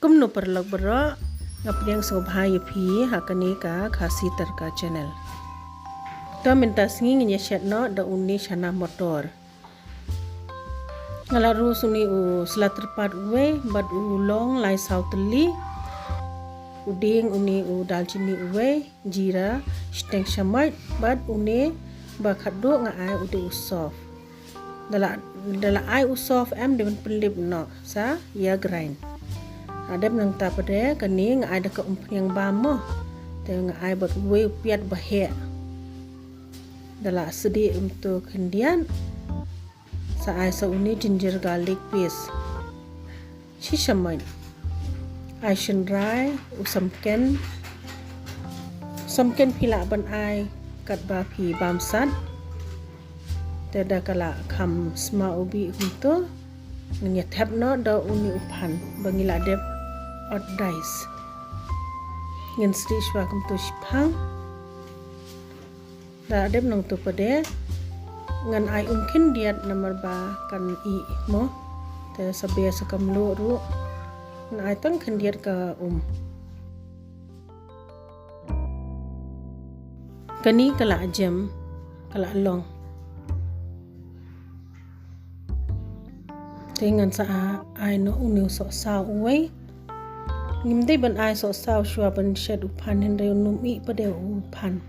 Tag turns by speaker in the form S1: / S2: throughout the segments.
S1: Kumno perlok berok ngapriang sobhai pi hakani ka khasi terka channel. To minta singi nya shet no da uni Shana Mator. Ngalaru suni u selaterpat uwe bad u long lai sauteli. Uding uni u dalchini uwe jira steng shamait bad uni bakado nga ai ude usof. Dala ai usof em de pelip no sa ya grind. Adem nang tapade kani nga ai da ka yang bamo te nga ai bot uwe piat bahe. Dala sedi untuk kendian sa ai sa uni ginger garlic paste. Shishamait ai shenrai usamken pila ban ai kat ba pi bamsat tada kala kham sma ubi hunto ngnya thap no da uni uphan bangila dep ot dice ngin sti shwa kum to shphang da dep nang to pade ngan ai umkin diat nomor ba kan i mo te sabe sakam lo ru ngan ai tang kan diat ka kani kala jam kala long dengan sa ai no uni so sa uwe ngimdei ban ai so sa shwa ban shed uphan hen re num i pade uphan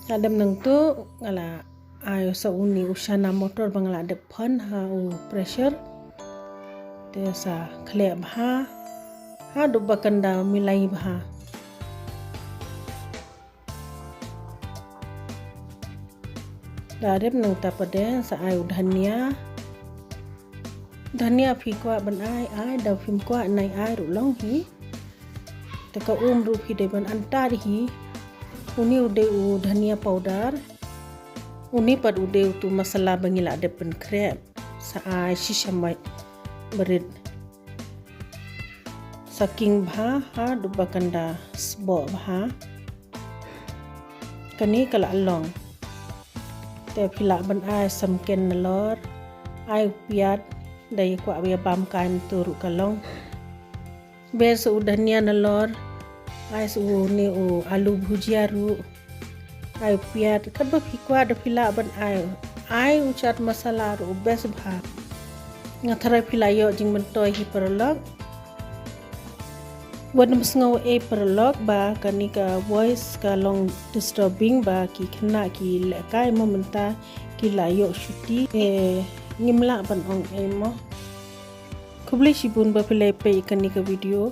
S1: adem nang tu ngala ai so uni Shana Mator bangala de Phan ha u pressure te sa khle bha ha du bakanda milai bha darep nang tapade sa ai dhania phi kwa ban ai da phim kwa nai ai ru long hi te ka ru phi de ban antar hi uni ude u dhania powder uni pad ude tu masala bangila de pen krep sa ai shishamai berit saking bha ha du bakanda sbo bha kani kala long te phila ban ai samken nalor ai piat dai kwa bia bam kan turu kalong be su dhania nalor ai su ni u alu bhujia ru ai piat kad ba phikwa da phila ban ai uchat masala ru bes bha ngathara phila yo jing man toy hi perlok wadam sngo e perlok ba kani ka voice ka long disturbing ba ki khna ki le kai momenta ki la yo shuti ngimla ban ong e mo kubli shibun ba phile pe kani ka video